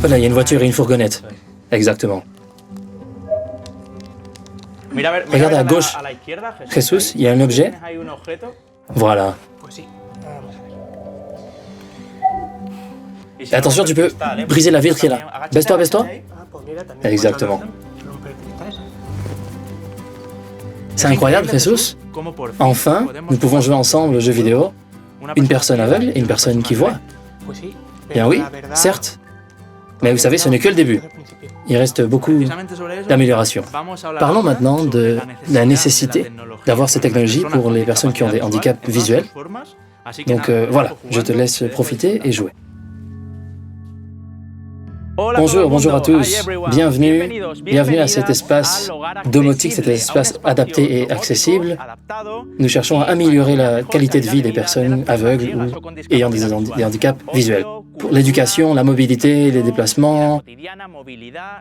Voilà, il y a une voiture et une fourgonnette. Exactement. Regarde à gauche, Jesus, il y a un objet. Voilà. Et attention, tu peux briser la vitre qui est là. Baisse-toi, baisse-toi. Exactement. C'est incroyable, Jesus. Enfin, nous pouvons jouer ensemble aux jeux vidéo. Une personne aveugle et une personne qui voit. Bien oui, certes. Mais vous savez, ce n'est que le début. Il reste beaucoup d'améliorations. Parlons maintenant de la nécessité d'avoir cette technologie pour les personnes qui ont des handicaps visuels. Donc voilà, je te laisse profiter et jouer. Bonjour à tous, bienvenue à cet espace domotique, cet espace adapté et accessible. Nous cherchons à améliorer la qualité de vie des personnes aveugles ou ayant des handicaps visuels. Pour l'éducation, la mobilité, les déplacements,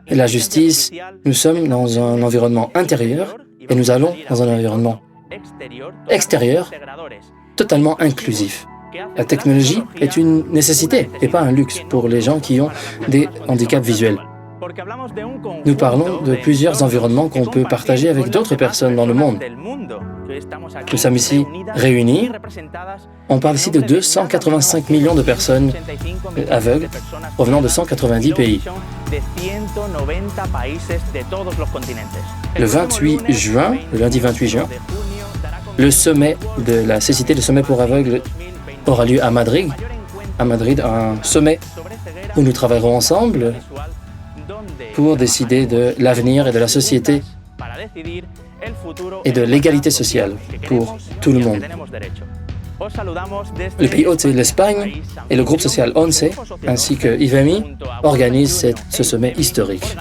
la justice, nous sommes dans un environnement intérieur et nous allons dans un environnement extérieur, totalement inclusif. La technologie est une nécessité et pas un luxe pour les gens qui ont des handicaps visuels. Nous parlons de plusieurs environnements qu'on peut partager avec d'autres personnes dans le monde. Nous sommes ici réunis. On parle ici de 285 millions de personnes aveugles provenant de 190 pays. Le 28 juin, le lundi 28 juin, le sommet de la cécité, le sommet pour aveugles, aura lieu à Madrid. À Madrid, un sommet où nous travaillerons ensemble pour décider de l'avenir et de la société et de l'égalité sociale pour tout le monde. Le pays hôte, c'est l'Espagne, et le groupe social ONCE, ainsi que IVEMI, organisent ce sommet historique.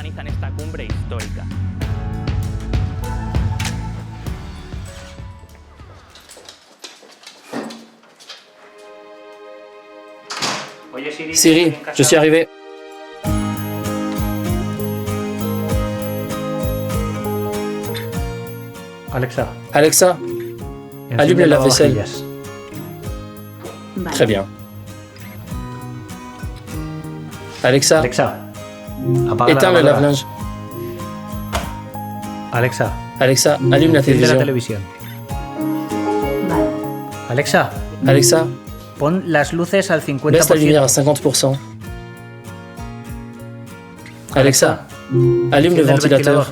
Siri, je suis arrivé. Alexa, allume le lave-vaisselle. Très bien. Alexa, éteins le lave-linge. Alexa, allume la télévision. Alexa, Pon las luces al 50%. Baisse la lumière à 50%. Alexa, allume le ventilateur.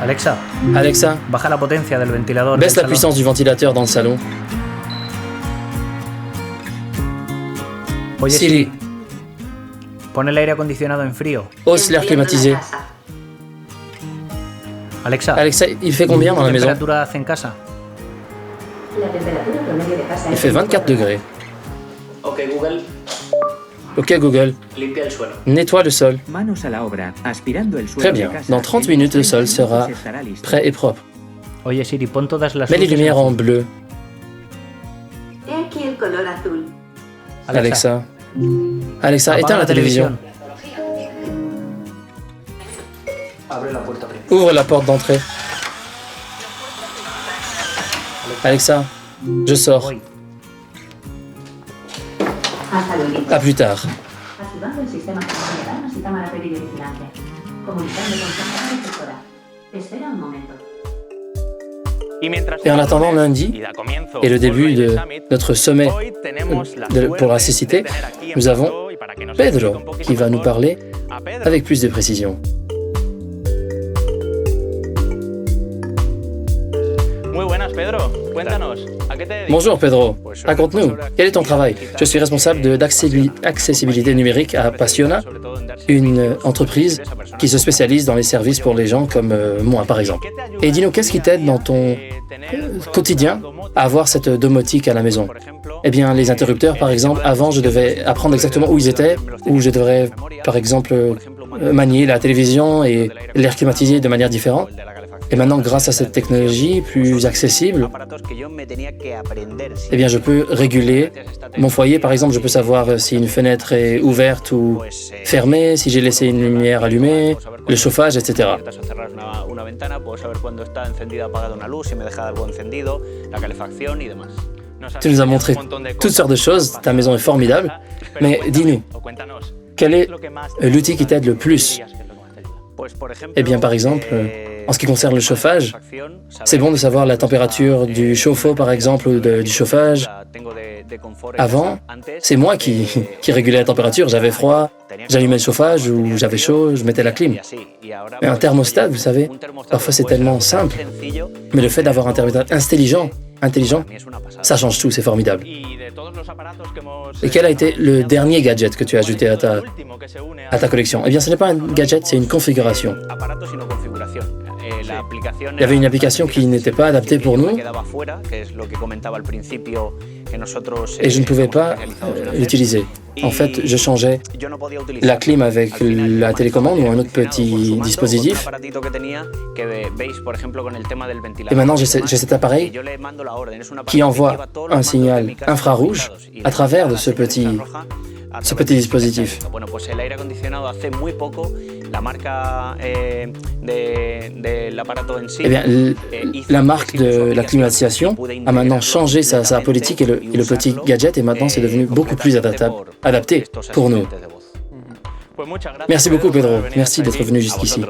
Alexa, baja la potencia del ventilador. Baisse la puissance du ventilateur dans le salon. Siri, pon el aire acondicionado en frío. Hausse l'air climatisé. Alexa, il fait combien dans la maison? temperatura hace en casa? Il fait 24 degrés. Ok Google, limpia el suelo. nettoie le sol. Manos a la obra, aspirando el suelo. Très bien. Dans 30 minutes, le sol sera prêt et propre. Oye Siri, pon todas las Mets les luces lumières en bleu. He aquí el color azul. Alexa, Apaga éteins la télévision. Abre la puerta principal. Ouvre la porte d'entrée. Alexa, je sors. Hasta luego. À plus tard. Activando el sistema de alarmas y cámara perivigilancia. Comunicando con cámara receptora. Espera un momento. Et en attendant lundi et le début de notre sommet pour la cécité, nous avons Pedro qui va nous parler avec plus de précision. Bonjour Pedro, raconte-nous, quel est ton travail? Je suis responsable d'accessibilité numérique à Passiona, une entreprise qui se spécialise dans les services pour les gens comme moi par exemple. Et dis-nous, qu'est-ce qui t'aide dans ton quotidien à avoir cette domotique à la maison? Eh bien, les interrupteurs par exemple, avant je devais apprendre exactement où ils étaient, où je devrais par exemple manier la télévision et l'air climatisé de manière différente. Et maintenant, grâce à cette technologie plus accessible, eh bien, je peux réguler mon foyer. Par exemple, je peux savoir si une fenêtre est ouverte ou fermée, si j'ai laissé une lumière allumée, le chauffage, etc. Tu nous as montré toutes sortes de choses, ta maison est formidable, mais dis-nous, quel est l'outil qui t'aide le plus? Eh bien, par exemple, en ce qui concerne le chauffage, c'est bon de savoir la température du chauffe-eau, par exemple, ou du chauffage. Avant, c'est moi qui régulais la température. J'avais froid, j'allumais le chauffage, ou j'avais chaud, je mettais la clim. Mais un thermostat, vous savez, parfois c'est tellement simple. Mais le fait d'avoir un thermostat intelligent, ça change tout, c'est formidable. Et quel a été le dernier gadget que tu as ajouté à ta collection? Eh bien, ce n'est pas un gadget, c'est une configuration. Il y avait une application qui n'était pas adaptée pour nous et je ne pouvais pas l'utiliser. En fait, je changeais la clim avec la télécommande ou un autre petit dispositif. Et maintenant, j'ai cet appareil qui envoie un signal infrarouge à travers de ce petit dispositif. Eh bien, la marque de la climatisation a maintenant changé sa politique et le petit gadget et maintenant c'est devenu beaucoup plus adapté pour nous. Merci beaucoup Pedro, merci d'être venu jusqu'ici.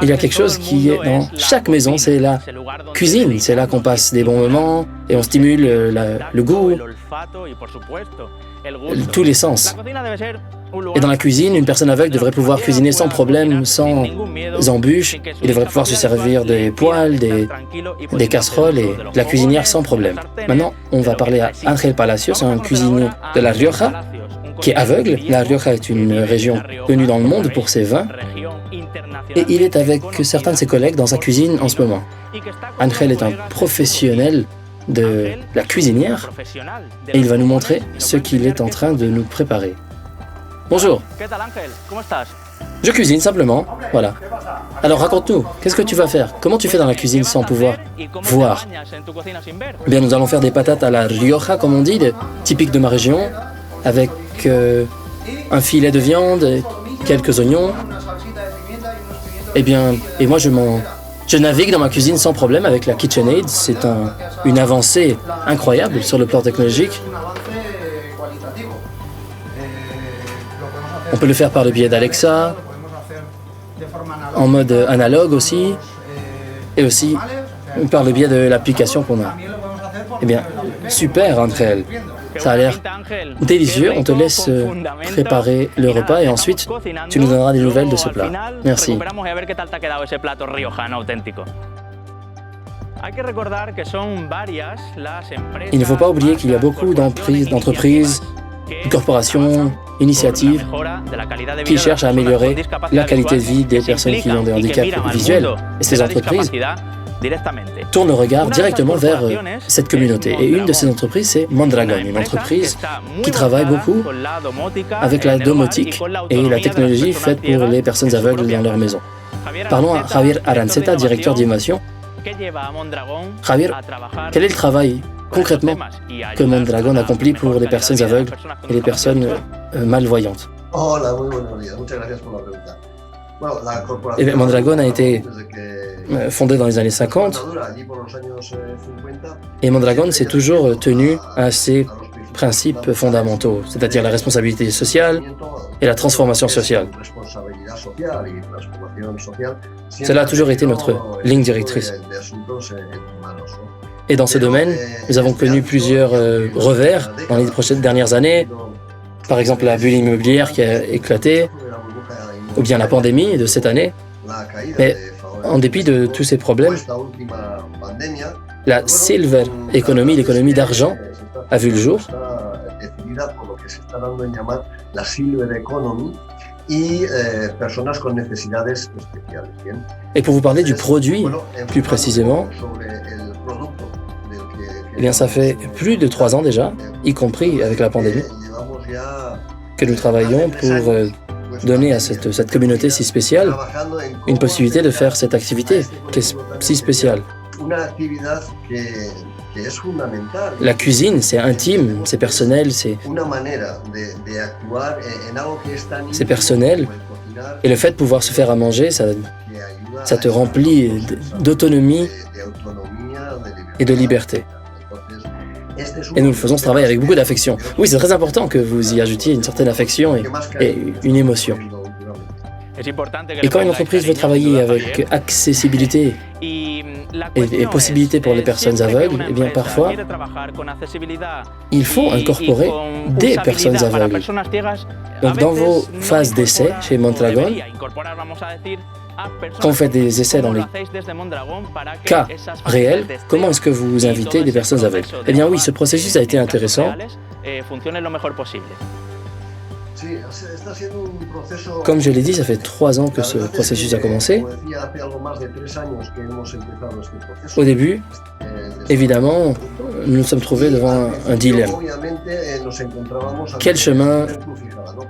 Il y a quelque chose qui est dans chaque maison, c'est la cuisine. C'est là qu'on passe des bons moments et on stimule le goût, tous les sens. Et dans la cuisine, une personne aveugle devrait pouvoir cuisiner sans problème, sans embûches. Il devrait pouvoir se servir des poêles, des casseroles et de la cuisinière sans problème. Maintenant, on va parler à Ángel Palacios, un cuisinier de La Rioja, qui est aveugle. La Rioja est une région connue dans le monde pour ses vins. Et il est avec certains de ses collègues dans sa cuisine en ce moment. Ángel est un professionnel de la cuisinière et il va nous montrer ce qu'il est en train de nous préparer. Bonjour. Je cuisine simplement, voilà. Alors raconte-nous, qu'est-ce que tu vas faire? Comment tu fais dans la cuisine sans pouvoir voir? Eh bien, nous allons faire des patates à la Rioja, comme on dit, typiques de ma région, avec un filet de viande, quelques oignons. Eh bien, et moi je navigue dans ma cuisine sans problème avec la KitchenAid. C'est une avancée incroyable sur le plan technologique. On peut le faire par le biais d'Alexa, en mode analogue aussi, et aussi par le biais de l'application qu'on a. Eh bien, super, Ángel. Ça a l'air délicieux. On te laisse préparer le repas et ensuite, tu nous donneras des nouvelles de ce plat. Merci. Il ne faut pas oublier qu'il y a beaucoup d'entreprises, corporations, initiatives qui cherchent à améliorer la qualité de vie des personnes qui ont des handicaps visuels. Et ces entreprises tournent le regard directement vers cette communauté. Et une de ces entreprises, c'est Mondragon, une entreprise qui travaille beaucoup avec la domotique et la technologie faite pour les personnes aveugles dans leur maison. Parlons à Javier Aranceta, directeur d'innovation. Javier, quel est le travail concrètement que Mondragon accomplit pour les personnes aveugles et les personnes malvoyantes? Eh bien, Mondragon a été fondé dans les années 50 et Mondragon s'est toujours tenu à ses principes fondamentaux, c'est-à-dire la responsabilité sociale et la transformation sociale. Cela a toujours été notre ligne directrice. Et dans ce domaine, nous avons connu plusieurs revers dans les dernières années, par exemple la bulle immobilière qui a éclaté, ou bien la pandémie de cette année. Mais en dépit de tous ces problèmes, la silver economy, l'économie d'argent, a vu le jour. Et pour vous parler du produit, plus précisément, eh bien, ça fait plus de 3 ans déjà, y compris avec la pandémie, que nous travaillons pour donner à cette communauté si spéciale une possibilité de faire cette activité qui est si spéciale. La cuisine, c'est intime, c'est personnel, c'est personnel Et le fait de pouvoir se faire à manger, ça te remplit d'autonomie et de liberté. Et nous le faisons ce travail avec beaucoup d'affection. Oui, c'est très important que vous y ajoutiez une certaine affection et une émotion. Et quand une entreprise veut travailler avec accessibilité et possibilités pour les personnes aveugles, eh bien parfois, il faut incorporer des personnes aveugles. Donc dans vos phases d'essai chez Mondragon, quand vous faites des essais dans les cas réels, comment est-ce que vous invitez des personnes aveugles? Eh bien oui, ce processus a été intéressant. Comme je l'ai dit, ça fait 3 ans que ce processus a commencé. Au début, évidemment, nous nous sommes trouvés devant un dilemme. Quel chemin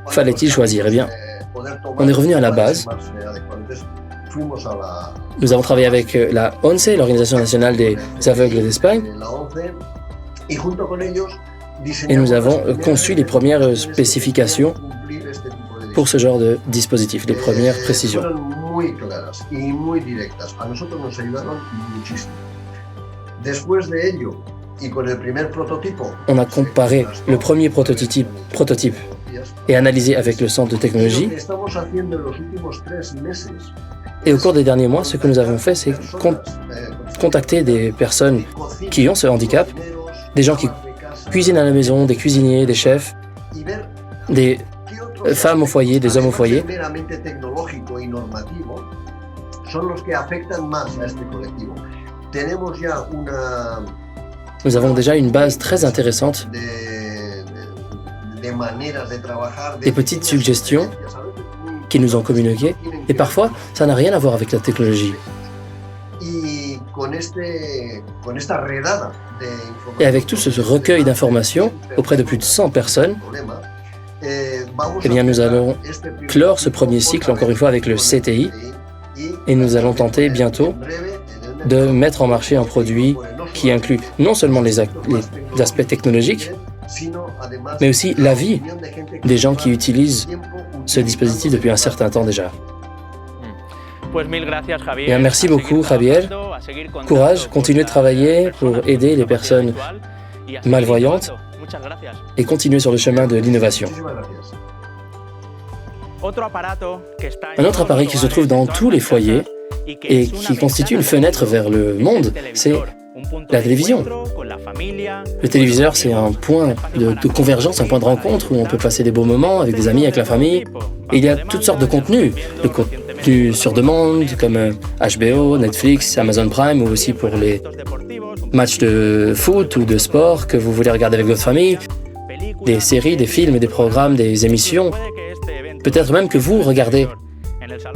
fallait-il choisir? Eh bien, on est revenu à la base. Nous avons travaillé avec la ONCE, l'Organisation nationale des aveugles d'Espagne, et nous avons conçu les premières spécifications pour ce genre de dispositif, les premières précisions. On a comparé le premier prototype et analysé avec le centre de technologie. Et au cours des derniers mois, ce que nous avons fait, c'est contacter des personnes qui ont ce handicap, des gens qui cuisinent à la maison, des cuisiniers, des chefs, des femmes au foyer, des hommes au foyer. Nous avons déjà une base très intéressante, des petites suggestions qui nous ont communiquées, et parfois, ça n'a rien à voir avec la technologie. Et avec tout ce recueil d'informations auprès de plus de 100 personnes, eh bien, nous allons clore ce premier cycle, encore une fois, avec le CTI, et nous allons tenter bientôt de mettre en marché un produit qui inclut non seulement les aspects technologiques, mais aussi la vie des gens qui utilisent ce dispositif depuis un certain temps déjà. Bien, merci beaucoup, Javier. Courage, continuez de travailler pour aider les personnes malvoyantes et continuez sur le chemin de l'innovation. Un autre appareil qui se trouve dans tous les foyers et qui constitue une fenêtre vers le monde, c'est la télévision. Le téléviseur, c'est un point de convergence, un point de rencontre où on peut passer des beaux moments avec des amis, avec la famille. Et il y a toutes sortes de contenus. Le contenu sur demande, comme HBO, Netflix, Amazon Prime, ou aussi pour les matchs de foot ou de sport que vous voulez regarder avec votre famille. Des séries, des films, des programmes, des émissions. Peut-être même que vous regardez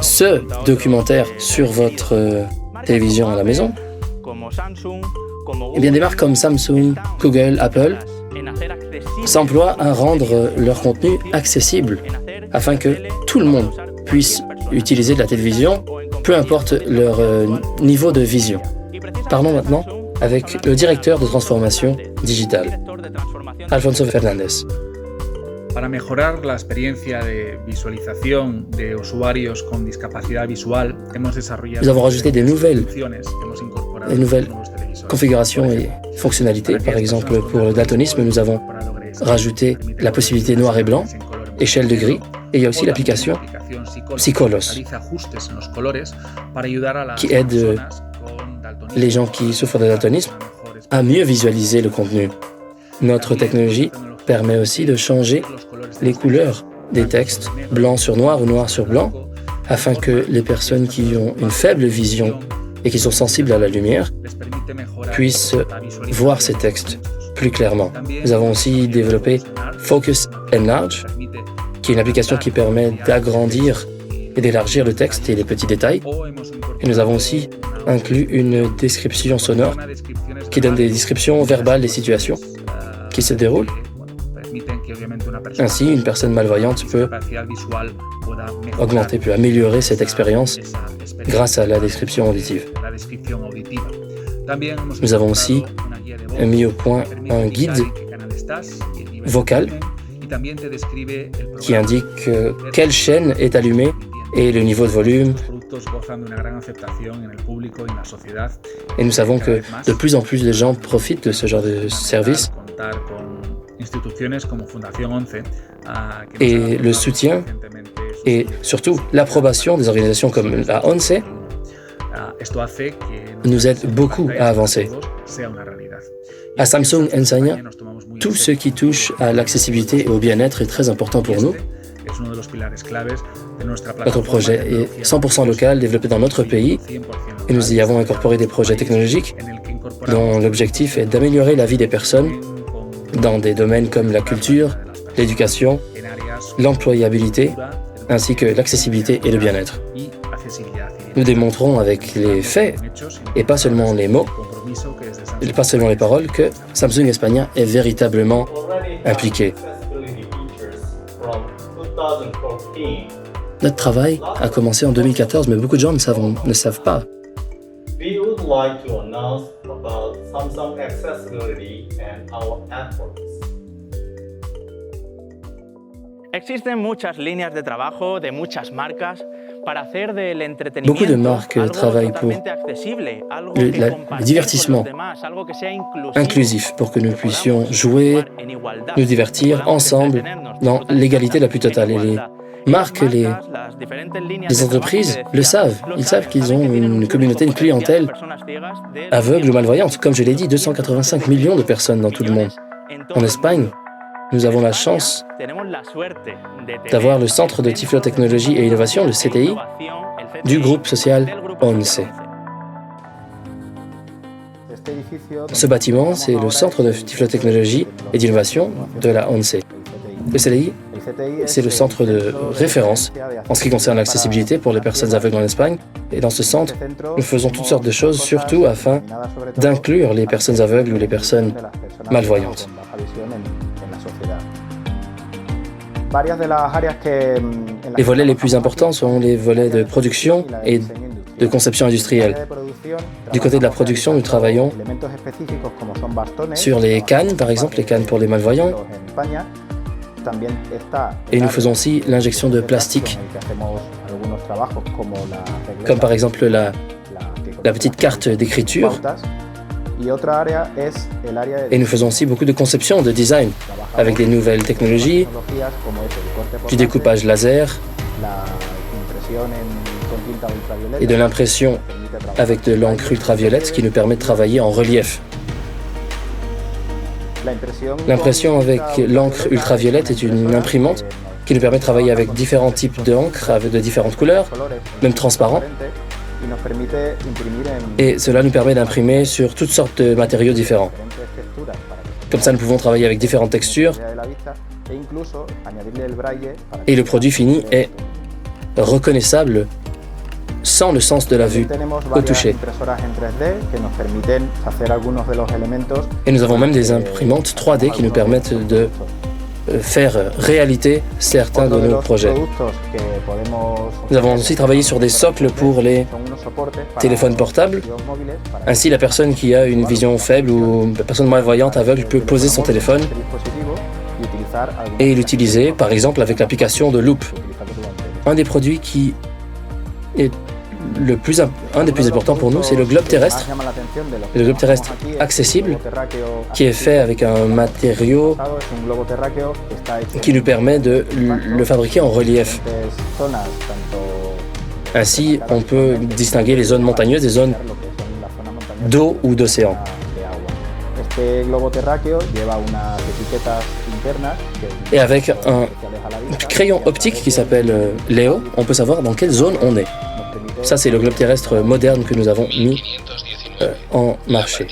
ce documentaire sur votre télévision à la maison. Eh bien, des marques comme Samsung, Google, Apple s'emploient à rendre leur contenu accessible afin que tout le monde puisse utiliser de la télévision, peu importe leur niveau de vision. Parlons maintenant avec le directeur de transformation digitale, Alfonso Fernández. Para mejorar la experiencia de visualización de usuarios con discapacidad visual, hemos desarrollado Nous avons rajouté des nouvelles configurations et fonctionnalités. Par exemple, pour le daltonisme, nous avons rajouté la possibilité noir et blanc, échelle de gris, et il y a aussi l'application Psycholos, qui aide les gens qui souffrent de daltonisme à mieux visualiser le contenu. Notre technologie permet aussi de changer les couleurs des textes, blanc sur noir ou noir sur blanc, afin que les personnes qui ont une faible vision et qui sont sensibles à la lumière puissent voir ces textes plus clairement. Nous avons aussi développé Focus Enlarge, qui est une application qui permet d'agrandir et d'élargir le texte et les petits détails. Et nous avons aussi inclus une description sonore qui donne des descriptions verbales des situations qui se déroulent. Ainsi, une personne malvoyante peut augmenter, peut améliorer cette expérience grâce à la description auditive. Nous avons aussi mis au point un guide vocal qui indique quelle chaîne est allumée et le niveau de volume. Et nous savons que de plus en plus de gens profitent de ce genre de service. Et le soutien et surtout l'approbation des organisations comme la ONCE nous aide beaucoup à avancer. À Samsung Ensanya, tout ce qui touche à l'accessibilité et au bien-être est très important pour nous. Notre projet est 100% local, développé dans notre pays, et nous y avons incorporé des projets technologiques dont l'objectif est d'améliorer la vie des personnes dans des domaines comme la culture, l'éducation, l'employabilité, ainsi que l'accessibilité et le bien-être. Nous démontrons avec les faits, et pas seulement les mots, et pas seulement les paroles, que Samsung España est véritablement impliqué. Notre travail a commencé en 2014, mais beaucoup de gens ne savent pas. We would like to announce about Samsung Accessibility and our efforts. Existen muchas líneas de trabajo de muchas marcas para hacer del entretenimiento. Beaucoup de marques travaillent pour le divertissement inclusif, pour que nous puissions jouer, nous divertir ensemble dans l'égalité la plus totale. Et les marques, les entreprises le savent. Ils savent qu'ils ont une communauté, une clientèle aveugle ou malvoyante. Comme je l'ai dit, 285 millions de personnes dans tout le monde. En Espagne, nous avons la chance d'avoir le Centre de Tiflotechnologie et Innovation, le CTI, du groupe social ONCE. Ce bâtiment, c'est le Centre de Tiflotechnologie et d'Innovation de la ONCE. Le CTI, c'est le centre de référence en ce qui concerne l'accessibilité pour les personnes aveugles en Espagne. Et dans ce centre, nous faisons toutes sortes de choses, surtout afin d'inclure les personnes aveugles ou les personnes malvoyantes. Les volets les plus importants sont les volets de production et de conception industrielle. Du côté de la production, nous travaillons sur les cannes, par exemple, les cannes pour les malvoyants. Et nous faisons aussi l'injection de plastique, comme par exemple la petite carte d'écriture. Et nous faisons aussi beaucoup de conception, de design, avec des nouvelles technologies, du découpage laser et de l'impression avec de l'encre ultraviolette, ce qui nous permet de travailler en relief. L'impression avec l'encre ultraviolette est une imprimante qui nous permet de travailler avec différents types d'encre, avec de différentes couleurs, même transparents. Et cela nous permet d'imprimer sur toutes sortes de matériaux différents. Comme ça, nous pouvons travailler avec différentes textures. Et le produit fini est reconnaissable sans le sens de la vue au toucher. Et nous avons même des imprimantes 3D qui nous permettent de faire réalité certains de nos projets. Nous avons aussi travaillé sur des socles pour les téléphones portables. Ainsi, la personne qui a une vision faible ou la personne malvoyante aveugle peut poser son téléphone et l'utiliser, par exemple, avec l'application de Loop. Un des produits qui est un des plus importants pour nous, c'est le globe terrestre. Le globe terrestre accessible, qui est fait avec un matériau qui nous permet de le fabriquer en relief. Ainsi, on peut distinguer les zones montagneuses des zones d'eau ou d'océan. Et avec un crayon optique qui s'appelle Léo, on peut savoir dans quelle zone on est. Ça, c'est le globe terrestre moderne que nous avons mis en marché.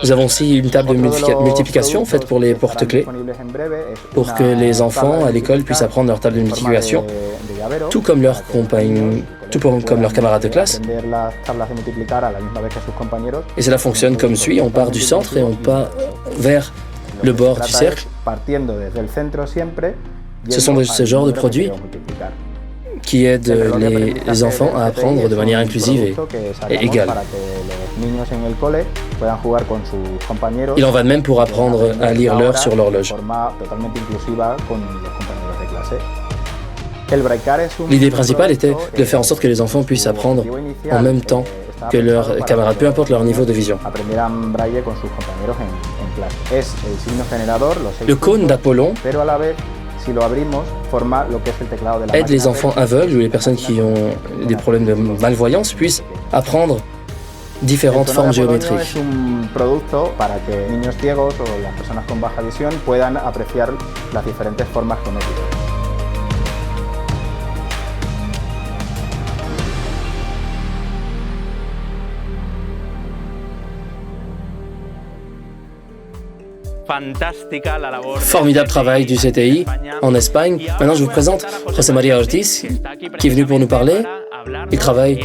Nous avons aussi une table de multiplication faite pour les porte-clés, pour que les enfants à l'école puissent apprendre leur table de multiplication, tout comme leurs camarades de classe. Et cela fonctionne comme suit, on part du centre et on part vers le bord du cercle. Ce sont ce genre de produits qui aident les enfants à apprendre de manière inclusive et égale. Il en va de même pour apprendre à lire l'heure sur l'horloge. L'idée principale était de faire en sorte que les enfants puissent apprendre en même temps que leurs camarades, peu importe leur niveau de vision. Le cône d'Apollon aide les enfants aveugles ou les personnes qui ont des problèmes de malvoyance puissent apprendre différentes formes géométriques. Formidable travail du CTI en Espagne. Maintenant, je vous présente José María Ortiz, qui est venu pour nous parler. Il travaille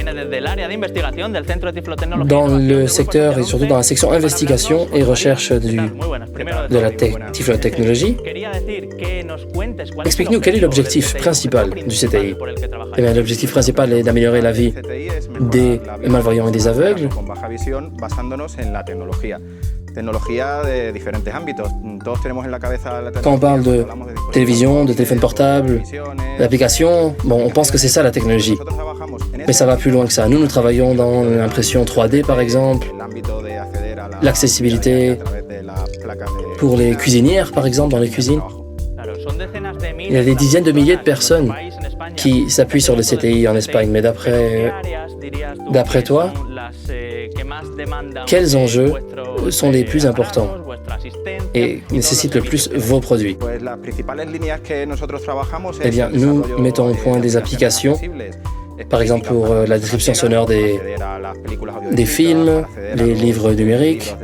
dans le secteur et surtout dans la section investigation et recherche de la typhlotechnologie. Explique-nous quel est l'objectif principal du CTI. Eh bien, l'objectif principal est d'améliorer la vie des malvoyants et des aveugles. Quand on parle de télévision, de téléphone portable, d'applications, bon, on pense que c'est ça la technologie. Mais ça va plus loin que ça. Nous travaillons dans l'impression 3D par exemple, l'accessibilité pour les cuisinières par exemple, dans les cuisines. Il y a des dizaines de milliers de personnes qui s'appuient sur le CTI en Espagne, mais d'après toi, quels enjeux sont les plus importants et nécessitent le plus vos produits? Eh bien, nous mettons au point des applications, par exemple pour la description sonore des films, les livres numériques,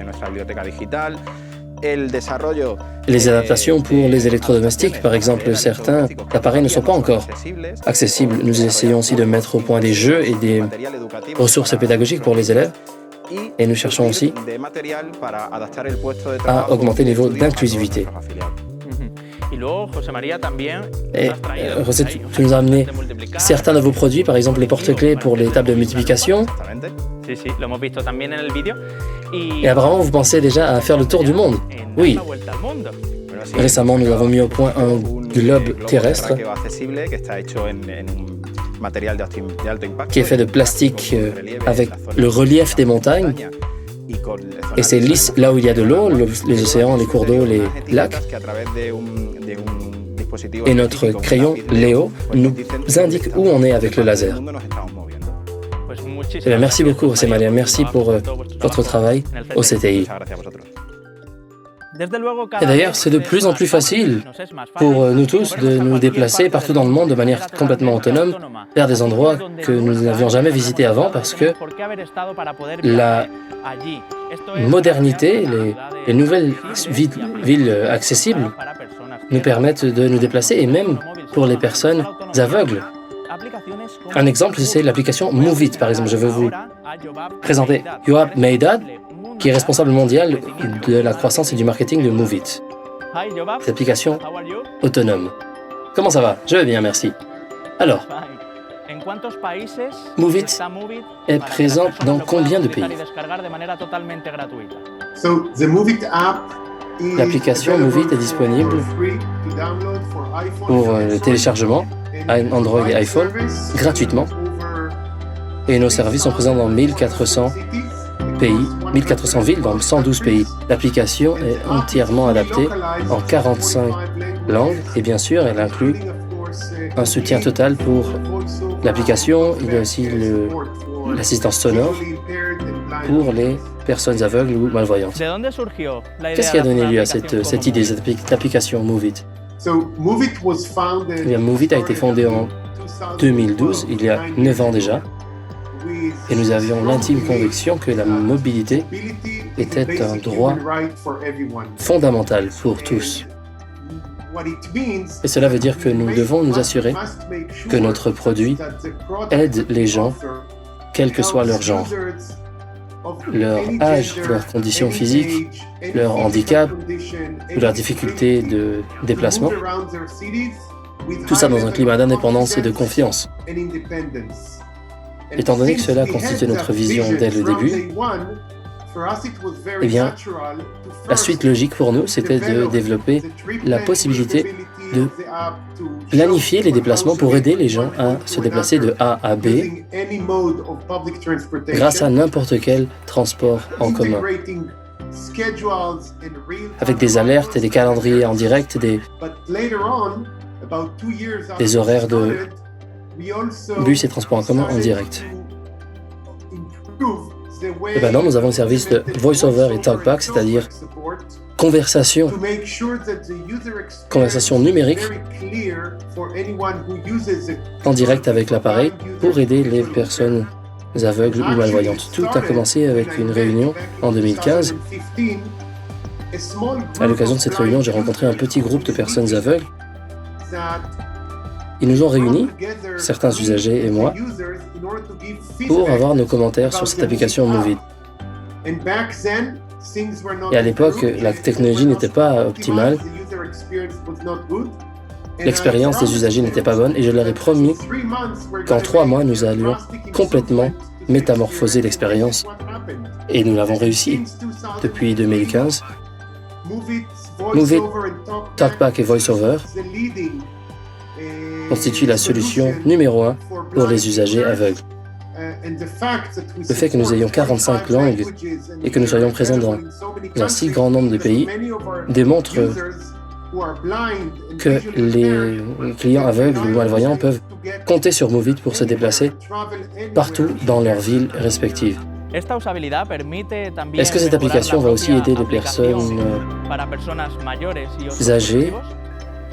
les adaptations pour les électrodomestiques, par exemple, certains appareils ne sont pas encore accessibles. Nous essayons aussi de mettre au point des jeux et des ressources pédagogiques pour les élèves. Et nous cherchons aussi à augmenter le niveau d'inclusivité. Et José, tu nous as amené certains de vos produits, par exemple les porte-clés pour les tables de multiplication. Et apparemment, vous pensez déjà à faire le tour du monde. Oui. Récemment, nous avons mis au point un globe terrestre qui est fait de plastique avec le relief des montagnes. Et c'est lisse là où il y a de l'eau, les océans, les cours d'eau, les lacs. Et notre crayon Léo nous indique où on est avec le laser. Eh bien, merci beaucoup, José María. Merci pour votre travail au CTI. Et d'ailleurs, c'est de plus en plus facile pour nous tous de nous déplacer partout dans le monde de manière complètement autonome vers des endroits que nous n'avions jamais visités avant parce que la modernité, les nouvelles villes accessibles nous permettent de nous déplacer et même pour les personnes aveugles. Un exemple, c'est l'application Moovit, par exemple. Je veux vous présenter Yoab Meidad, qui est responsable mondial de la croissance et du marketing de Moovit. Cette application autonome. Comment ça va? Je vais bien, merci. Alors, Moovit est présent dans combien de pays? L'application Moovit est disponible pour le téléchargement à Android et iPhone gratuitement. Et nos services sont présents dans 1400 pays, 1400 villes dans 112 pays. L'application est entièrement adaptée en 45 langues et bien sûr, elle inclut un soutien total pour l'application. Il y a aussi l'assistance sonore pour les personnes aveugles ou malvoyantes. Qu'est-ce qui a donné lieu à cette idée, cette application Moovit? Eh bien, Moovit a été fondé en 2012, il y a 9 ans déjà. Et nous avions l'intime conviction que la mobilité était un droit fondamental pour tous. Et cela veut dire que nous devons nous assurer que notre produit aide les gens, quel que soit leur genre, leur âge, leur condition physique, leur handicap ou leur difficulté de déplacement. Tout ça dans un climat d'indépendance et de confiance. Étant donné que cela constitue notre vision dès le début, eh bien, la suite logique pour nous, c'était de développer la possibilité de planifier les déplacements pour aider les gens à se déplacer de A à B grâce à n'importe quel transport en commun. Avec des alertes et des calendriers en direct, des horaires de bus et transports en commun en direct. Et maintenant, nous avons le service de VoiceOver et TalkBack, c'est-à-dire conversation numérique en direct avec l'appareil pour aider les personnes aveugles ou malvoyantes. Tout a commencé avec une réunion en 2015. À l'occasion de cette réunion, j'ai rencontré un petit groupe de personnes aveugles. Ils nous ont réunis, certains usagers et moi, pour avoir nos commentaires sur cette application Moovit. Et à l'époque, la technologie n'était pas optimale, l'expérience des usagers n'était pas bonne, et je leur ai promis qu'en 3 mois, nous allions complètement métamorphoser l'expérience. Et nous l'avons réussi. Depuis 2015, Moovit, TalkBack et VoiceOver constitue la solution numéro 1 pour les usagers aveugles. Le fait que nous ayons 45 langues et que nous soyons présents dans un si grand nombre de pays démontre que les clients aveugles ou malvoyants peuvent compter sur Moovit pour se déplacer partout dans leur ville respective. Est-ce que cette application va aussi aider les personnes âgées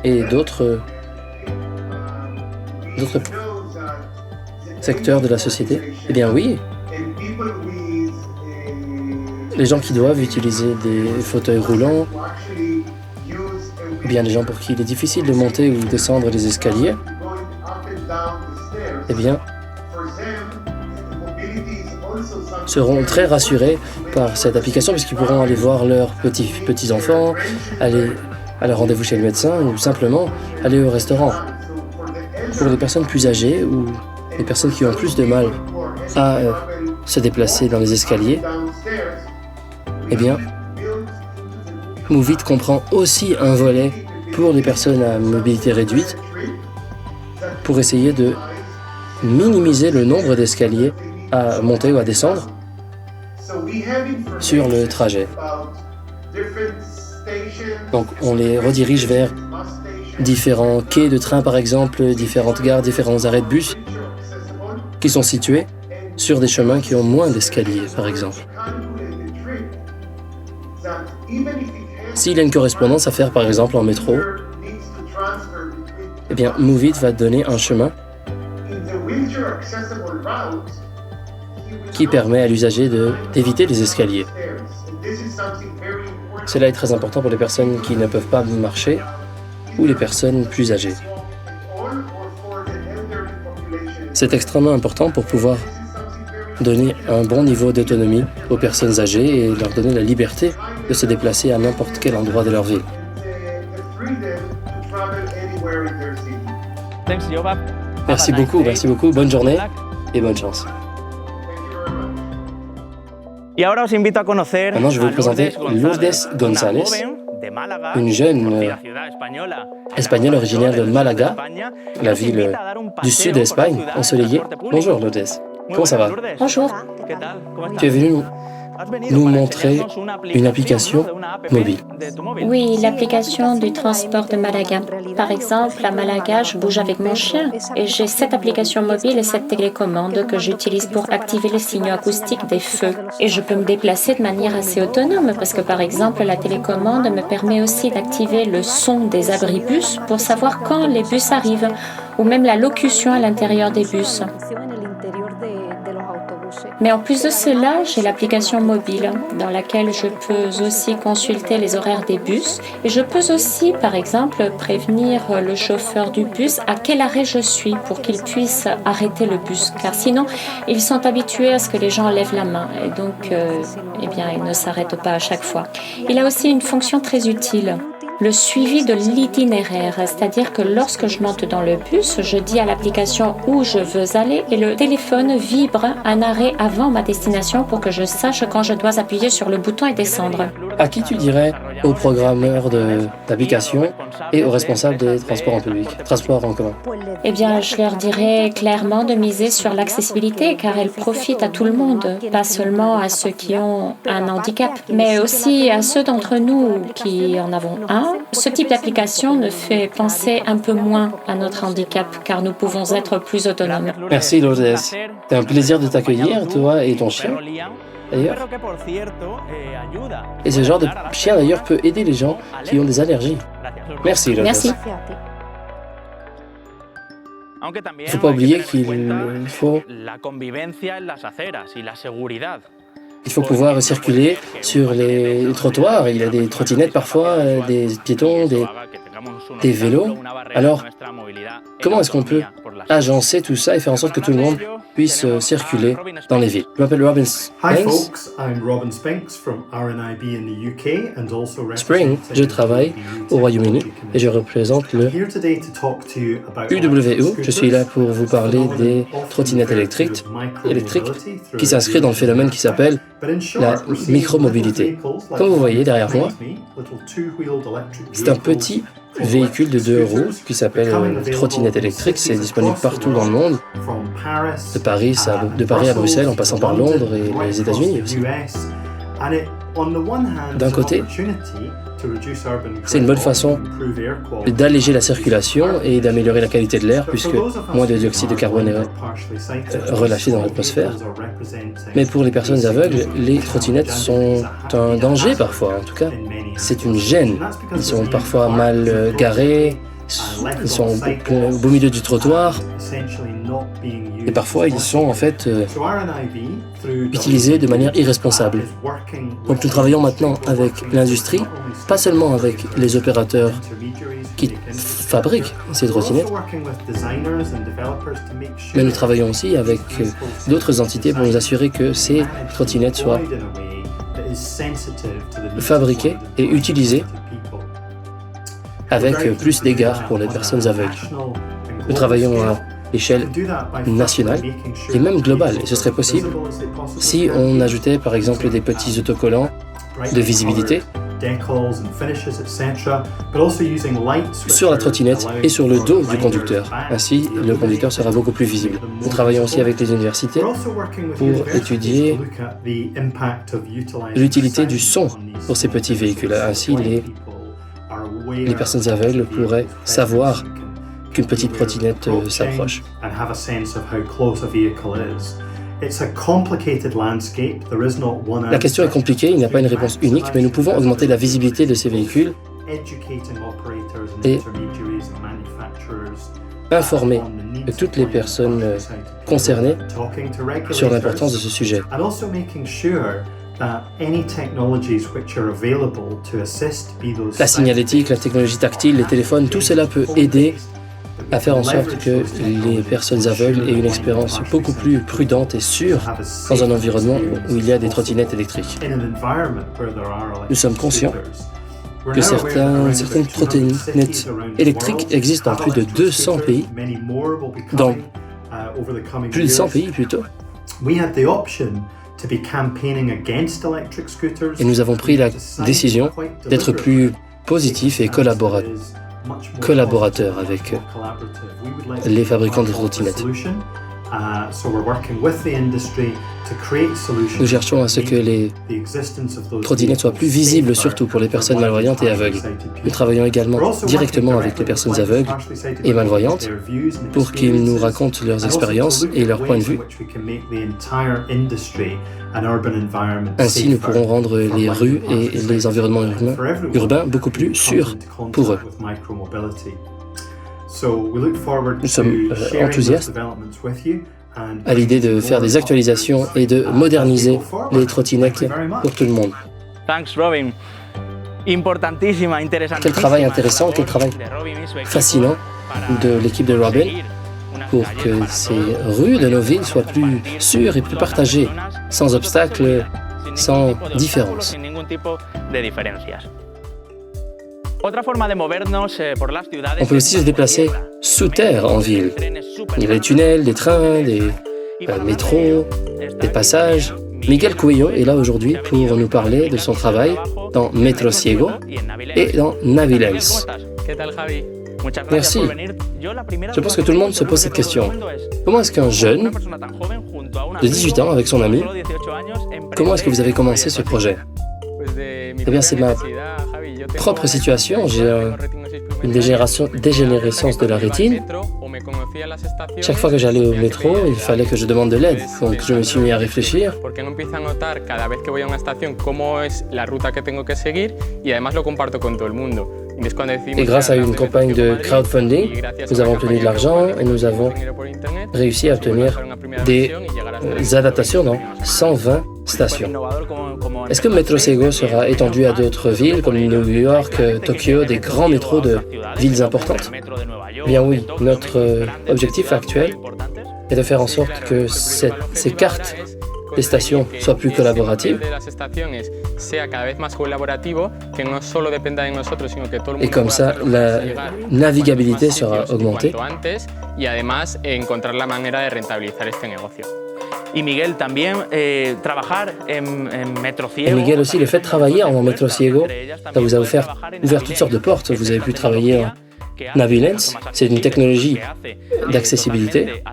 et d'autres secteurs de la société? Eh bien oui. Les gens qui doivent utiliser des fauteuils roulants, ou bien les gens pour qui il est difficile de monter ou descendre les escaliers, eh bien, seront très rassurés par cette application puisqu'ils pourront aller voir leurs petits-enfants, aller à leur rendez-vous chez le médecin ou simplement aller au restaurant. Pour les personnes plus âgées ou les personnes qui ont plus de mal à se déplacer dans les escaliers, eh bien, Moovit comprend aussi un volet pour les personnes à mobilité réduite pour essayer de minimiser le nombre d'escaliers à monter ou à descendre sur le trajet. Donc, on les redirige vers différents quais de train, par exemple, différentes gares, différents arrêts de bus qui sont situés sur des chemins qui ont moins d'escaliers, par exemple. S'il y a une correspondance à faire, par exemple, en métro, eh bien, Moovit va donner un chemin qui permet à l'usager d'éviter les escaliers. Cela est très important pour les personnes qui ne peuvent pas marcher ou les personnes plus âgées. C'est extrêmement important pour pouvoir donner un bon niveau d'autonomie aux personnes âgées et leur donner la liberté de se déplacer à n'importe quel endroit de leur ville. Merci beaucoup, bonne journée et bonne chance. Maintenant, je vais vous présenter Lourdes González, une jeune espagnole originaire de Malaga, la ville du sud de l'Espagne, ensoleillée. Bonjour Lourdes, comment ça va? Bonjour. Tu es venue nous montrer une application mobile. Oui, l'application du transport de Malaga. Par exemple, à Malaga, je bouge avec mon chien et j'ai cette application mobile et cette télécommande que j'utilise pour activer les signaux acoustiques des feux. Et je peux me déplacer de manière assez autonome parce que, par exemple, la télécommande me permet aussi d'activer le son des abribus pour savoir quand les bus arrivent ou même la locution à l'intérieur des bus. Mais en plus de cela, j'ai l'application mobile dans laquelle je peux aussi consulter les horaires des bus et je peux aussi, par exemple, prévenir le chauffeur du bus à quel arrêt je suis pour qu'il puisse arrêter le bus. Car sinon, ils sont habitués à ce que les gens lèvent la main et donc, eh bien, ils ne s'arrêtent pas à chaque fois. Il a aussi une fonction très utile. Le suivi de l'itinéraire, c'est-à-dire que lorsque je monte dans le bus, je dis à l'application où je veux aller et le téléphone vibre un arrêt avant ma destination pour que je sache quand je dois appuyer sur le bouton et descendre. À qui tu dirais aux programmeurs d'applications et aux responsables des transports en commun. Eh bien, je leur dirais clairement de miser sur l'accessibilité car elle profite à tout le monde, pas seulement à ceux qui ont un handicap, mais aussi à ceux d'entre nous qui en avons un. Ce type d'application nous fait penser un peu moins à notre handicap car nous pouvons être plus autonomes. Merci Lourdes. C'est un plaisir de t'accueillir, toi et ton chien, d'ailleurs. Et ce genre de chien, d'ailleurs, peut aider les gens qui ont des allergies. Merci Lourdes. Merci. Il ne faut pas oublier qu'il faut pouvoir circuler sur les trottoirs. Il y a des trottinettes parfois, des piétons, des vélos. Alors, comment est-ce qu'on peut agencer tout ça et faire en sorte que tout le monde puisse circuler dans les villes? Je m'appelle Robin Hi Spinks. folks, I'm Robin Spinks from RNIB in the UK and also Spring, je travaille au Royaume-Uni et je représente le UWU. Je suis là pour vous parler des trottinettes électriques qui s'inscrivent dans le phénomène qui s'appelle la micromobilité. Comme vous voyez derrière moi, c'est un petit véhicule de 2 roues qui s'appelle trottinette électrique. C'est disponible partout dans le monde, de Paris à Bruxelles, en passant par Londres et les États-Unis aussi. D'un côté, c'est une bonne façon d'alléger la circulation et d'améliorer la qualité de l'air, puisque moins de dioxyde de carbone est relâché dans l'atmosphère. Mais pour les personnes aveugles, les trottinettes sont un danger parfois, en tout cas. C'est une gêne. Ils sont parfois mal garés, ils sont au beau milieu du trottoir, et parfois ils sont en fait utilisés de manière irresponsable. Donc nous travaillons maintenant avec l'industrie, pas seulement avec les opérateurs qui fabriquent ces trottinettes, mais nous travaillons aussi avec d'autres entités pour nous assurer que ces trottinettes soient fabriquées et utilisées avec plus d'égards pour les personnes aveugles. Nous travaillons à l'échelle nationale et même globale, et ce serait possible si on ajoutait par exemple des petits autocollants de visibilité sur la trottinette et sur le dos du conducteur. Ainsi, le conducteur sera beaucoup plus visible. Nous travaillons aussi avec les universités pour étudier l'utilité du son pour ces petits véhicules. Ainsi, les personnes aveugles pourraient savoir qu'une petite trottinette s'approche. La question est compliquée, il n'y a pas une réponse unique, mais nous pouvons augmenter la visibilité de ces véhicules et informer toutes les personnes concernées sur l'importance de ce sujet. La signalétique, la technologie tactile, les téléphones, tout cela peut aider à faire en sorte que les personnes aveugles aient une expérience beaucoup plus prudente et sûre dans un environnement où il y a des trottinettes électriques. Nous sommes conscients que certaines trottinettes électriques existent dans plus de 200 pays, dans plus de 100 pays plutôt. Et nous avons pris la décision d'être plus positifs et collaborateurs avec les fabricants de trottinettes. Nous cherchons à ce que les trottinettes soient plus visibles, surtout pour les personnes malvoyantes et aveugles. Nous travaillons également directement avec les personnes aveugles et malvoyantes pour qu'ils nous racontent leurs expériences et leurs points de vue. Ainsi, nous pourrons rendre les rues et les environnements urbains beaucoup plus sûrs pour eux. Nous sommes enthousiastes à l'idée de faire des actualisations et de moderniser les trottinettes pour tout le monde. Quel travail intéressant, quel travail fascinant de l'équipe de Robin pour que ces rues de nos villes soient plus sûres et plus partagées, sans obstacles, sans différence. On peut aussi se déplacer sous terre en ville. Il y a des tunnels, des trains, des métros, des passages Miguel Cuello est là aujourd'hui pour nous parler de son travail dans Metro Ciego et dans Navilens. Merci. Je pense que tout le monde se pose cette question. Comment est-ce qu'un jeune de 18 ans avec son ami, comment est-ce que vous avez commencé ce projet? Eh bien, c'est ma propre situation. J'ai une dégénérescence de la rétine. Chaque fois que j'allais au métro, il fallait que je demande de l'aide. Donc je me suis mis à réfléchir. Et grâce à une campagne de crowdfunding, nous avons obtenu de l'argent et nous avons réussi à obtenir des adaptations dans 120 stations. Est-ce que Metro Ciego sera étendu à d'autres villes comme New York, Tokyo, des grands métros de villes importantes? Bien oui, notre objectif actuel est de faire en sorte que ces cartes des stations soient plus collaboratives et comme ça la navigabilité sera augmentée. Et Miguel aussi, le fait de travailler en Metro Ciego, ça vous a ouvert toutes sortes de portes. Vous avez pu travailler en Navilens, c'est une technologie d'accessibilité.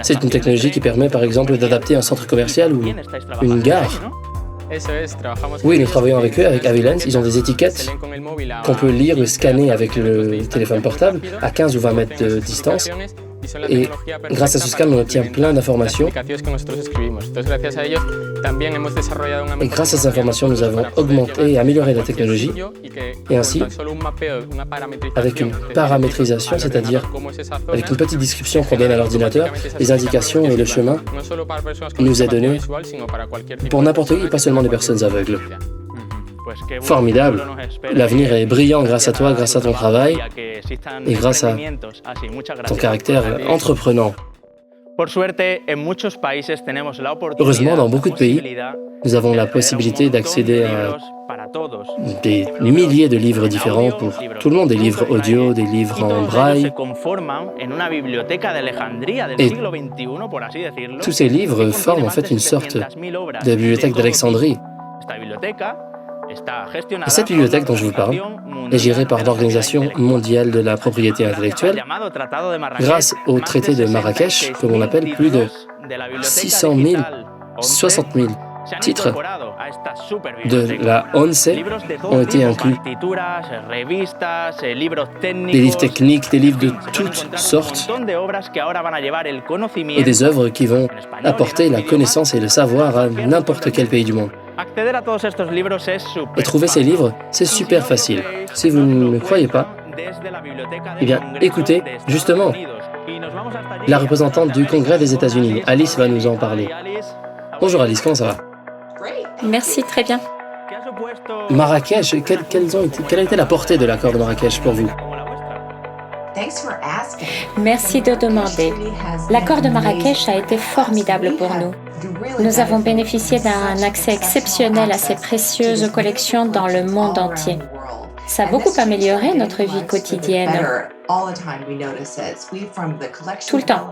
C'est une technologie qui permet par exemple d'adapter un centre commercial ou une gare. Oui, nous travaillons avec eux, avec Navilens. Ils ont des étiquettes qu'on peut lire ou scanner avec le téléphone portable à 15 ou 20 mètres de distance. Et grâce à ce scan, on obtient plein d'informations. Et grâce à ces informations, nous avons augmenté et amélioré la technologie. Et ainsi, avec une paramétrisation, c'est-à-dire avec une petite description qu'on donne à l'ordinateur, les indications et le chemin nous est donné pour n'importe qui, pas seulement les personnes aveugles. Formidable. L'avenir est brillant grâce à toi, grâce à ton travail et grâce à ton caractère entreprenant. Heureusement, dans beaucoup de pays, nous avons la possibilité d'accéder à des milliers de livres différents pour tout le monde, des livres audio, des livres en braille. Et tous ces livres forment en fait une sorte de bibliothèque d'Alexandrie. Et cette bibliothèque dont je vous parle est gérée par l'Organisation mondiale de la propriété intellectuelle grâce au traité de Marrakech, comme on appelle, plus de 60 000 titres de la ONCE ont été inclus. Des livres techniques, des livres de toutes sortes et des œuvres qui vont apporter la connaissance et le savoir à n'importe quel pays du monde. Et trouver ces livres, c'est super facile. Si vous ne me croyez pas, eh bien, écoutez, justement, la représentante du Congrès des États-Unis, Alice, va nous en parler. Bonjour Alice, comment ça va? Merci, très bien. Marrakech, quelle a été la portée de l'accord de Marrakech pour vous? Merci de demander. L'accord de Marrakech a été formidable pour nous. Nous avons bénéficié d'un accès exceptionnel à ces précieuses collections dans le monde entier. Ça a beaucoup amélioré notre vie quotidienne. Tout le temps.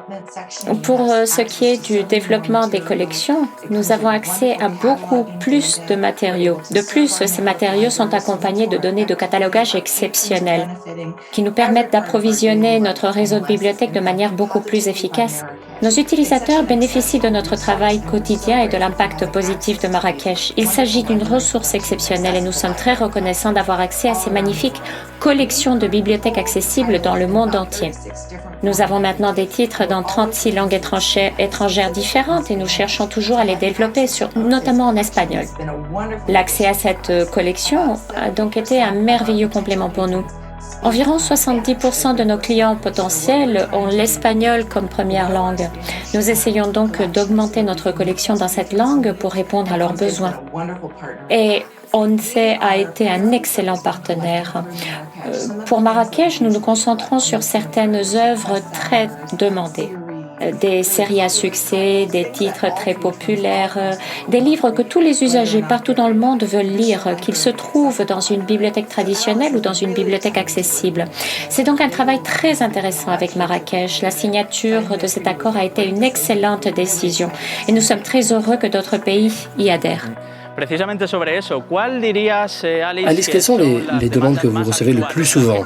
Pour ce qui est du développement des collections, nous avons accès à beaucoup plus de matériaux. De plus, ces matériaux sont accompagnés de données de catalogage exceptionnelles qui nous permettent d'approvisionner notre réseau de bibliothèques de manière beaucoup plus efficace. Nos utilisateurs bénéficient de notre travail quotidien et de l'impact positif de Marrakech. Il s'agit d'une ressource exceptionnelle et nous sommes très reconnaissants d'avoir accès à ces magnifiques collections de bibliothèques accessibles dans le monde entier. Nous avons maintenant des titres dans 36 langues étrangères différentes et nous cherchons toujours à les développer, notamment en espagnol. L'accès à cette collection a donc été un merveilleux complément pour nous. Environ 70% de nos clients potentiels ont l'espagnol comme première langue. Nous essayons donc d'augmenter notre collection dans cette langue pour répondre à leurs besoins. Et ONCE a été un excellent partenaire. Pour Marrakech, nous nous concentrons sur certaines œuvres très demandées. des séries à succès, des titres très populaires, des livres que tous les usagers partout dans le monde veulent lire, qu'ils se trouvent dans une bibliothèque traditionnelle ou dans une bibliothèque accessible. C'est donc un travail très intéressant avec Marrakech. La signature de cet accord a été une excellente décision et nous sommes très heureux que d'autres pays y adhèrent. Alice, quelles sont les demandes que vous recevez le plus souvent?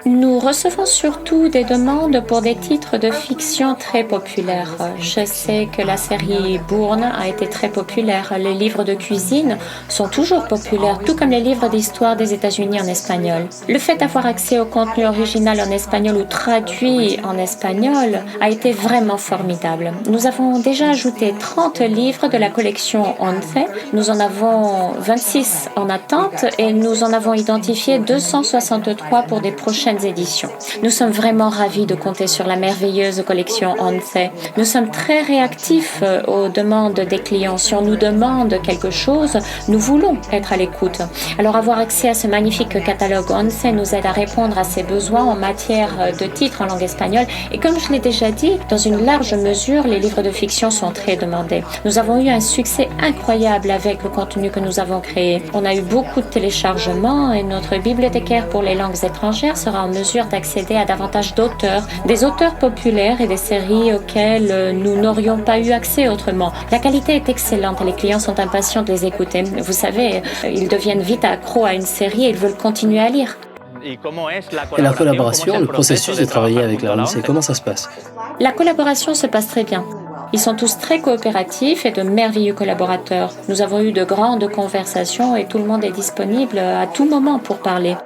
Nous recevons surtout des demandes pour des titres de fiction très populaires. Je sais que la série Bourne a été très populaire. Les livres de cuisine sont toujours populaires, tout comme les livres d'histoire des États-Unis en espagnol. Le fait d'avoir accès au contenu original en espagnol ou traduit en espagnol a été vraiment formidable. Nous avons déjà ajouté 30 livres de la collection Once. Nous en avons 26 en attente et nous en avons identifié 263 pour des prochaines éditions. Nous sommes vraiment ravis de compter sur la merveilleuse collection Once. Nous sommes très réactifs aux demandes des clients. Si on nous demande quelque chose, nous voulons être à l'écoute. Alors avoir accès à ce magnifique catalogue Once nous aide à répondre à ces besoins en matière de titres en langue espagnole. Et comme je l'ai déjà dit, dans une large mesure, les livres de fiction sont très demandés. Nous avons eu un succès incroyable avec le contenu que nous avons créé. On a eu beaucoup de téléchargements et notre bibliothécaire pour les langues étrangères sera en mesure d'accéder à davantage d'auteurs, des auteurs populaires et des séries auxquelles nous n'aurions pas eu accès autrement. La qualité est excellente et les clients sont impatients de les écouter. Vous savez, ils deviennent vite accros à une série et ils veulent continuer à lire. Et la collaboration, le processus de travailler avec la ONCE, comment ça se passe? La collaboration se passe très bien. Ils sont tous très coopératifs et de merveilleux collaborateurs. Nous avons eu de grandes conversations et tout le monde est disponible à tout moment pour parler.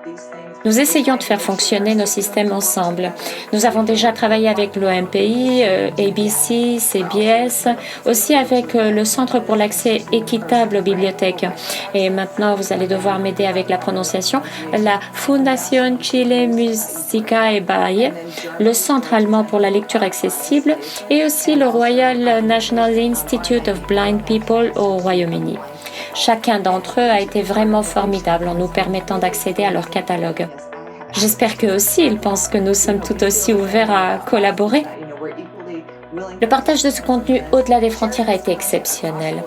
Nous essayons de faire fonctionner nos systèmes ensemble. Nous avons déjà travaillé avec l'OMPI, ABC, CBS, aussi avec le Centre pour l'accès équitable aux bibliothèques. Et maintenant, vous allez devoir m'aider avec la prononciation. La Fundación Chile Musica Baye, le Centre allemand pour la lecture accessible et aussi le Royal National Institute of Blind People au Royaume-Uni. Chacun d'entre eux a été vraiment formidable en nous permettant d'accéder à leur catalogue. J'espère qu'eux aussi, ils pensent que nous sommes tout aussi ouverts à collaborer. Le partage de ce contenu au-delà des frontières a été exceptionnel.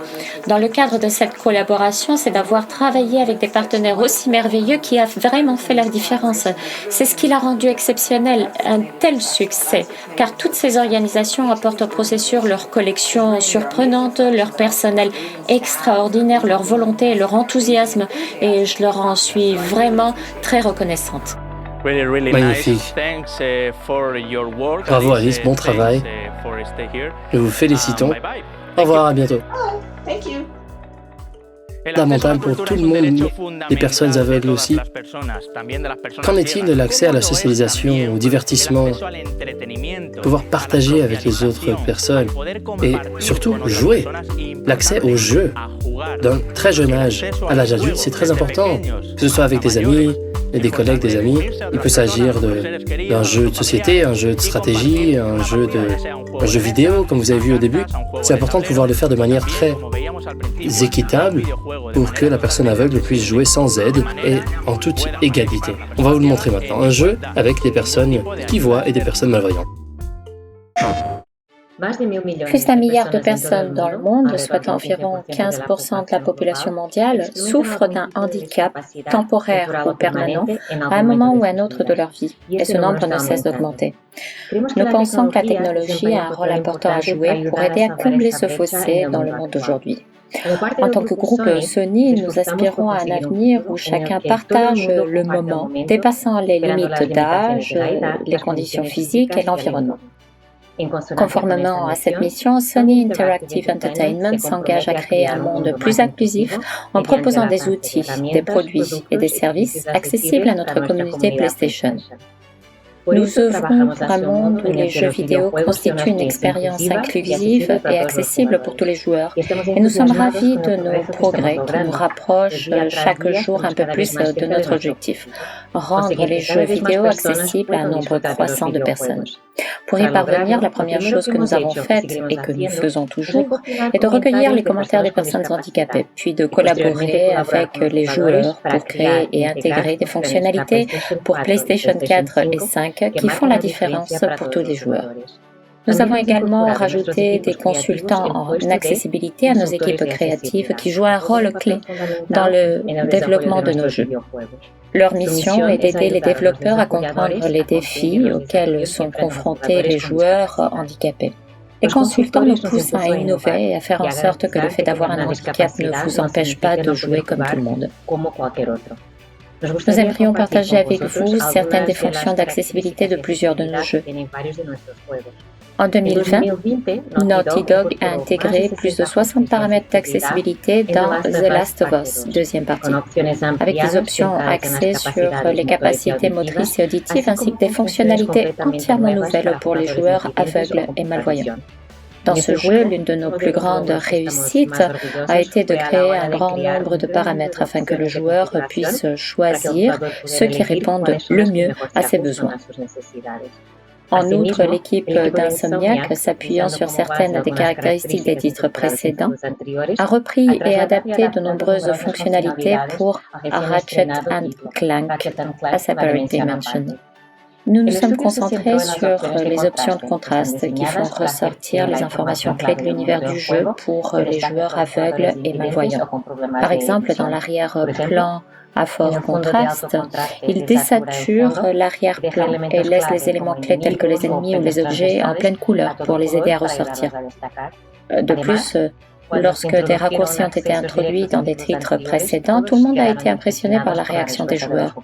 Dans le cadre de cette collaboration, c'est d'avoir travaillé avec des partenaires aussi merveilleux qui a vraiment fait la différence. C'est ce qui l'a rendu exceptionnel, un tel succès, car toutes ces organisations apportent au processus leur collection surprenante, leur personnel extraordinaire, leur volonté et leur enthousiasme, et je leur en suis vraiment très reconnaissante. Magnifique. Bravo Alice, bon travail. Nous vous félicitons. Au revoir, à bientôt. Fondamental pour tout le monde, les personnes aveugles aussi. Qu'en est-il de l'accès à la socialisation, au divertissement, pouvoir partager avec les autres personnes et surtout jouer, l'accès au jeu d'un très jeune âge à l'âge adulte, c'est très important, que ce soit avec des amis, et des collègues, des amis. Il peut s'agir d'un jeu de société, un jeu de stratégie, un jeu vidéo, comme vous avez vu au début. C'est important de pouvoir le faire de manière très équitable pour que la personne aveugle puisse jouer sans aide et en toute égalité. On va vous le montrer maintenant. Un jeu avec des personnes qui voient et des personnes malvoyantes. Plus d'1 milliard de personnes dans le monde, soit environ 15% de la population mondiale, souffrent d'un handicap temporaire ou permanent à un moment ou à un autre de leur vie, et ce nombre ne cesse d'augmenter. Nous pensons que la technologie a un rôle important à jouer pour aider à combler ce fossé dans le monde d'aujourd'hui. En tant que groupe Sony, nous aspirons à un avenir où chacun partage le moment, dépassant les limites d'âge, les conditions physiques et l'environnement. Conformément à cette mission, Sony Interactive Entertainment s'engage à créer un monde plus inclusif en proposant des outils, des produits et des services accessibles à notre communauté PlayStation. Nous œuvrons pour un monde où les jeux vidéo constituent une expérience inclusive et accessible pour tous les joueurs. Et nous sommes ravis de nos progrès qui nous rapprochent chaque jour un peu plus de notre objectif, rendre les jeux vidéo accessibles à un nombre croissant de personnes. Pour y parvenir, la première chose que nous avons faite et que nous faisons toujours est de recueillir les commentaires des personnes handicapées, puis de collaborer avec les joueurs pour créer et intégrer des fonctionnalités pour PlayStation 4 et 5 5 qui font la différence pour tous les joueurs. Nous avons également rajouté des consultants en accessibilité à nos équipes créatives qui jouent un rôle clé dans le développement de nos jeux. Leur mission est d'aider les développeurs à comprendre les défis auxquels sont confrontés les joueurs handicapés. Les consultants nous poussent à innover et à faire en sorte que le fait d'avoir un handicap ne vous empêche pas de jouer comme tout le monde. Nous aimerions partager avec vous certaines des fonctions d'accessibilité de plusieurs de nos jeux. En 2020, Naughty Dog a intégré plus de 60 paramètres d'accessibilité dans The Last of Us, deuxième partie, avec des options axées sur les capacités motrices et auditives ainsi que des fonctionnalités entièrement nouvelles pour les joueurs aveugles et malvoyants. Dans ce jeu, l'une de nos plus grandes réussites a été de créer un grand nombre de paramètres afin que le joueur puisse choisir ceux qui répondent le mieux à ses besoins. En outre, l'équipe d'Insomniac, s'appuyant sur certaines des caractéristiques des titres précédents, a repris et adapté de nombreuses fonctionnalités pour Ratchet & Clank: A Separate Dimension. Nous nous sommes concentrés sur les options de contraste qui font ressortir les informations clés de l'univers du jeu pour les joueurs aveugles et malvoyants. Par exemple, dans l'arrière-plan à fort contraste, il désature l'arrière-plan et laisse les éléments clés tels que les ennemis ou les objets en pleine couleur pour les aider à ressortir. De plus, lorsque des raccourcis ont été introduits dans des titres précédents, tout le monde a été impressionné par la réaction des joueurs.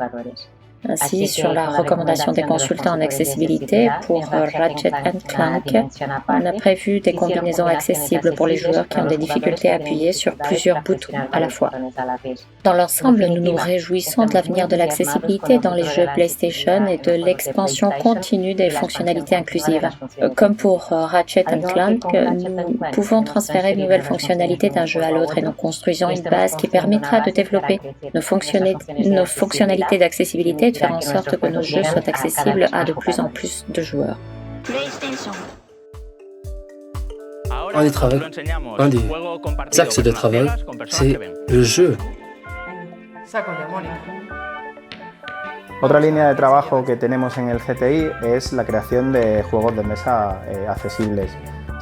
Ainsi, sur la recommandation des consultants en accessibilité pour Ratchet & Clank, on a prévu des combinaisons accessibles pour les joueurs qui ont des difficultés à appuyer sur plusieurs boutons à la fois. Dans l'ensemble, nous nous réjouissons de l'avenir de l'accessibilité dans les jeux PlayStation et de l'expansion continue des fonctionnalités inclusives. Comme pour Ratchet & Clank, nous pouvons transférer de nouvelles fonctionnalités d'un jeu à l'autre et nous construisons une base qui permettra de développer nos fonctionnalités d'accessibilité et de faire en sorte que nos jeux soient accessibles à de plus en plus de joueurs. Un des axes de travail, c'est le jeu. Otra línea de trabajo que tenemos en el CTI es la creación de juegos de mesa accesibles.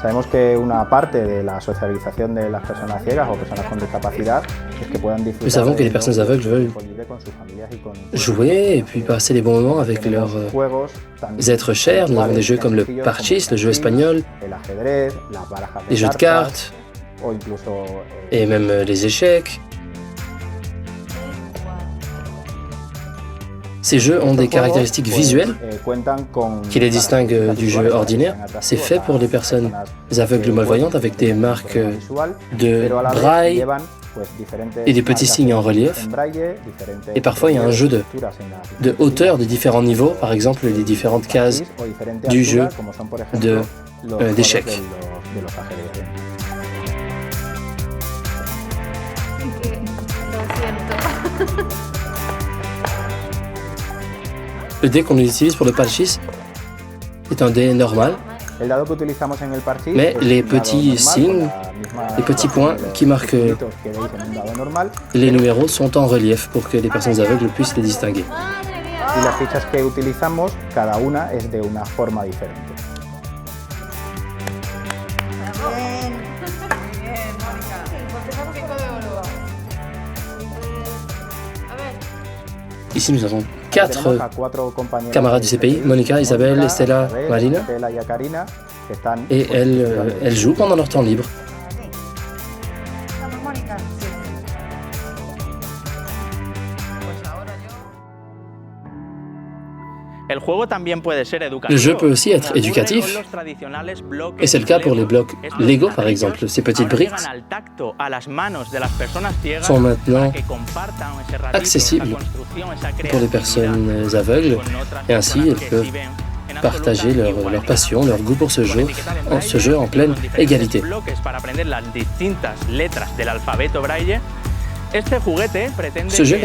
Sabemos que una parte de la socialización de las personas ciegas o personas con discapacidad es que puedan disfrutar. Nous savons que les personnes aveugles veulent jouer et puis passer les bons moments avec leurs êtres chers. Nous avons des jeux comme le Parchís, le jeu espagnol, les jeux de cartes et même les échecs. Ces jeux ont des caractéristiques visuelles qui les distinguent du jeu ordinaire. C'est fait pour les personnes aveugles ou malvoyantes avec des marques de braille et des petits signes en relief. Et parfois, il y a un jeu de hauteur de différents niveaux, par exemple les différentes cases du jeu d'échecs. Le dé qu'on utilise pour le Parchís est un dé normal, mais les petits signes, les petits points qui marquent les numéros sont en relief pour que les personnes aveugles puissent les distinguer. Y las fichas que utilizamos, cada una es de una forma diferente. Ici, nous avons 4 camarades du CPI, Monica, Isabelle, Estela, Marina, et elles jouent pendant leur temps libre. Le jeu peut aussi être éducatif, et c'est le cas pour les blocs Lego par exemple. Ces petites briques sont maintenant accessibles pour les personnes aveugles, et ainsi elles peuvent partager leur passion, leur goût pour ce jeu en pleine égalité. Ce jeu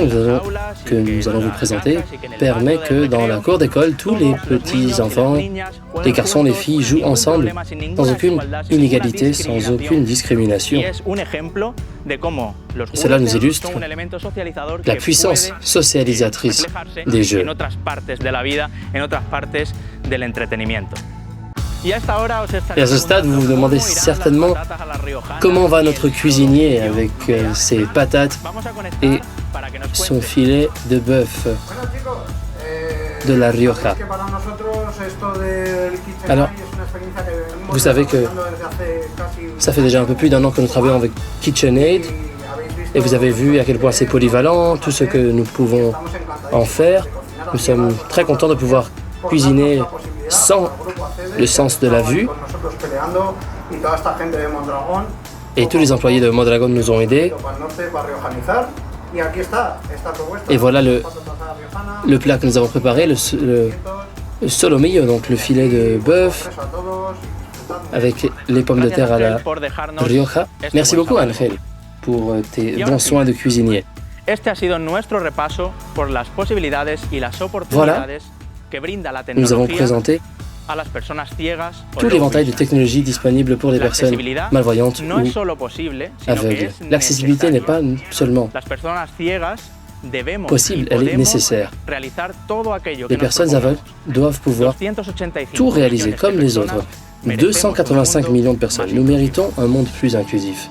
que nous allons vous présenter permet que dans la cour d'école, tous les petits enfants, les garçons, les filles jouent ensemble sans aucune inégalité, sans aucune discrimination. Cela nous illustre la puissance socialisatrice des jeux. Et à ce stade, vous vous demandez certainement comment va notre cuisinier avec ses patates et son filet de bœuf de la Rioja. Alors, vous savez que ça fait déjà un peu plus d'1 an que nous travaillons avec KitchenAid et vous avez vu à quel point c'est polyvalent, tout ce que nous pouvons en faire. Nous sommes très contents de pouvoir cuisiner sans le sens de la vue. Et tous les employés de Mondragón nous ont aidés. Et voilà le plat que nous avons préparé, le solomillo, donc le filet de bœuf avec les pommes de terre à la Rioja. Merci beaucoup, Ángel, pour tes bons soins de cuisinier. Voilà, nous avons présenté tout l'éventail de technologies disponibles pour les personnes malvoyantes ou aveugles. L'accessibilité n'est pas seulement possible, elle est nécessaire. Les personnes aveugles doivent pouvoir tout réaliser comme les autres. 285 millions de personnes. Nous méritons un monde plus inclusif.